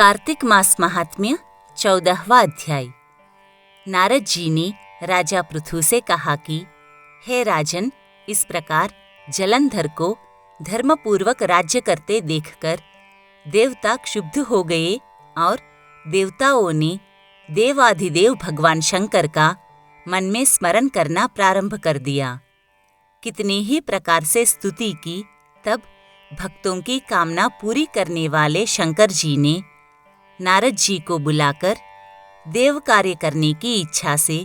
कार्तिक मास महात्म्य 14वां अध्याय। नारद जी ने राजा पृथु से कहा कि हे राजन, इस प्रकार जलंधर को धर्मपूर्वक राज्य करते देखकर देवता क्षुब्ध हो गए और देवताओं ने देवाधिदेव भगवान शंकर का मन में स्मरण करना प्रारंभ कर दिया। कितने ही प्रकार से स्तुति की, तब भक्तों की कामना पूरी करने वाले शंकर जी ने नारद जी को बुलाकर देव कार्य करने की इच्छा से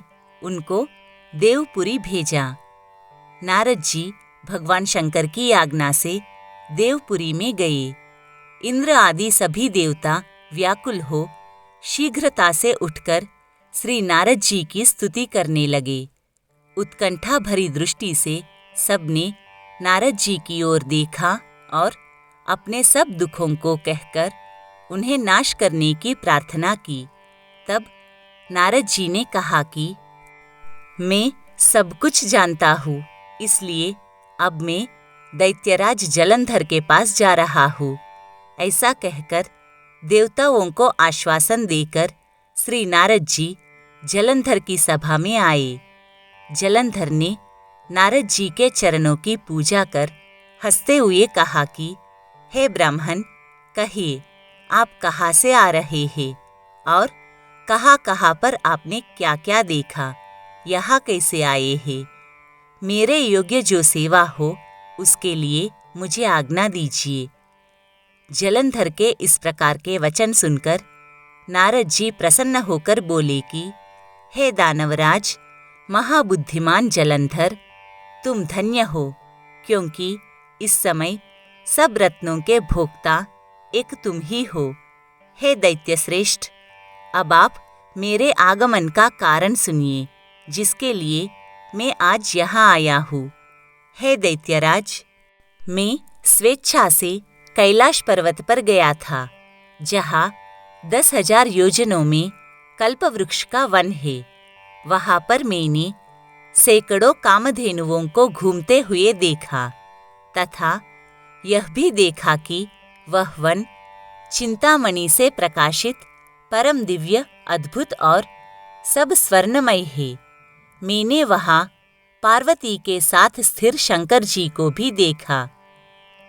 उनको देवपुरी भेजा। नारद जी भगवान शंकर की आज्ञा से देवपुरी में गए। इंद्र आदि सभी देवता व्याकुल हो शीघ्रता से उठकर श्री नारद जी की स्तुति करने लगे। उत्कंठा भरी दृष्टि से सबने नारद जी की ओर देखा और अपने सब दुखों को कहकर उन्हें नाश करने की प्रार्थना की। तब नारद जी ने कहा कि मैं सब कुछ जानता हूँ, इसलिए अब मैं दैत्यराज जलंधर के पास जा रहा हूँ। ऐसा कहकर देवताओं को आश्वासन देकर श्री नारद जी जलंधर की सभा में आए। जलंधर ने नारद जी के चरणों की पूजा कर हंसते हुए कहा कि हे ब्राह्मण, कहिए आप कहाँ से आ रहे हैं और कहाँ पर आपने क्या क्या देखा, यहाँ कैसे आए हैं? मेरे योग्य जो सेवा हो उसके लिए मुझे आज्ञा दीजिए। जलंधर के इस प्रकार के वचन सुनकर नारद जी प्रसन्न होकर बोले कि हे दानवराज, महाबुद्धिमान जलंधर, तुम धन्य हो, क्योंकि इस समय सब रत्नों के भोक्ता एक तुम ही हो। हे दैत्य श्रेष्ठ, अब आप मेरे आगमन का कारण सुनिए, जिसके लिए मैं आज यहाँ आया हूँ। हे दैत्यराज, मैं स्वेच्छा से कैलाश पर्वत पर गया था, जहाँ 10,000 योजनों में कल्पवृक्ष का वन है। वहाँ पर मैंने सैकड़ों कामधेनुओं को घूमते हुए देखा, तथा यह भी देखा कि वह वन चिंतामणि से प्रकाशित परम दिव्य, अद्भुत और सब स्वर्णमय है। मैंने वहाँ पार्वती के साथ स्थिर शंकर जी को भी देखा,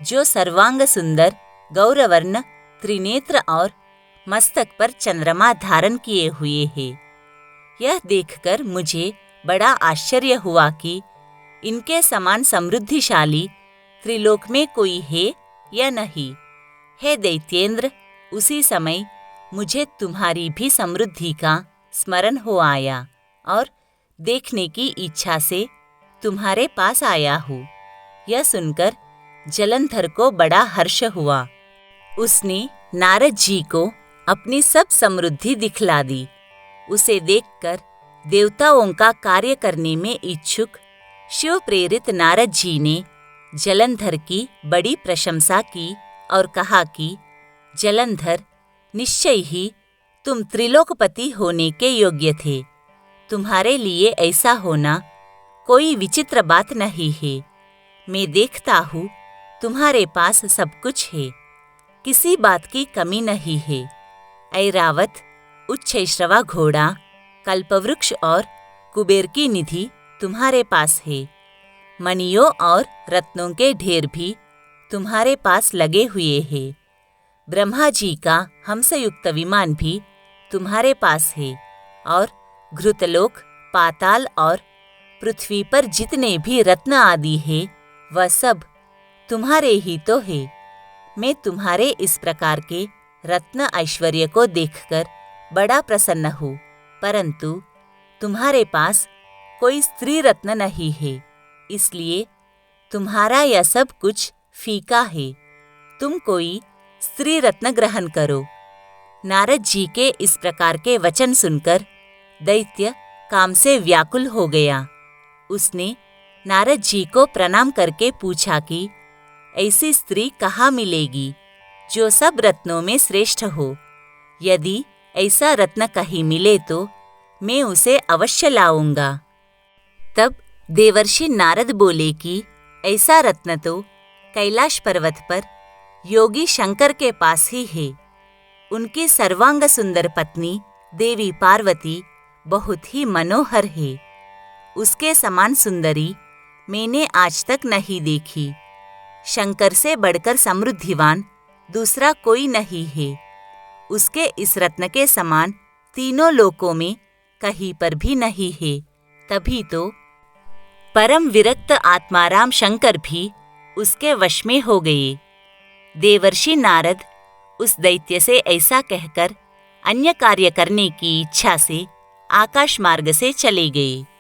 जो सर्वांग सुंदर, गौरवर्ण, त्रिनेत्र और मस्तक पर चंद्रमा धारण किए हुए है। यह देखकर मुझे बड़ा आश्चर्य हुआ कि इनके समान समृद्धिशाली त्रिलोक में कोई है या नहीं। हे दैत्येंद्र, उसी समय मुझे तुम्हारी भी समृद्धि का स्मरण हो आया और देखने की इच्छा से तुम्हारे पास आया हूँ। यह सुनकर जलंधर को बड़ा हर्ष हुआ। उसने नारद जी को अपनी सब समृद्धि दिखला दी। उसे देखकर देवताओं का कार्य करने में इच्छुक शिव प्रेरित नारद जी ने जलंधर की बड़ी प्रशंसा की और कहा कि जलंधर, निश्चय ही तुम त्रिलोकपति होने के योग्य थे। तुम्हारे लिए ऐसा होना कोई विचित्र बात नहीं है। मैं देखता हूँ तुम्हारे पास सब कुछ है, किसी बात की कमी नहीं है। ऐरावत, उच्छैश्रवा घोड़ा, कल्पवृक्ष और कुबेर की निधि तुम्हारे पास है। मणियों और रत्नों के ढेर भी तुम्हारे पास लगे हुए हैं। ब्रह्मा जी का हंसयुक्त विमान भी तुम्हारे पास है, और घृतलोक, पाताल और पृथ्वी पर जितने भी रत्न आदि है, वह सब तुम्हारे ही तो है। मैं तुम्हारे इस प्रकार के रत्न ऐश्वर्य को देखकर बड़ा प्रसन्न हूँ, परंतु तुम्हारे पास कोई स्त्री रत्न नहीं है, इसलिए तुम्हारा यह सब कुछ फीका है। तुम कोई स्त्री रत्न ग्रहण करो। नारद जी के इस प्रकार के वचन सुनकर दैत्य काम से व्याकुल हो गया। उसने नारद जी को प्रणाम करके पूछा कि ऐसी स्त्री कहाँ मिलेगी जो सब रत्नों में श्रेष्ठ हो? यदि ऐसा रत्न कहीं मिले तो मैं उसे अवश्य लाऊंगा। तब देवर्षि नारद बोले कि ऐसा रत्न तो कैलाश पर्वत पर योगी शंकर के पास ही है। उनकी सर्वांग सुंदर पत्नी देवी पार्वती बहुत ही मनोहर है। उसके समान सुंदरी मैंने आज तक नहीं देखी। शंकर से बढ़कर समृद्धिवान दूसरा कोई नहीं है। उसके इस रत्न के समान तीनों लोकों में कहीं पर भी नहीं है। तभी तो परम विरक्त आत्माराम शंकर भी उसके वश में हो गए। देवर्षि नारद उस दैत्य से ऐसा कहकर अन्य कार्य करने की इच्छा से आकाश मार्ग से चले गए।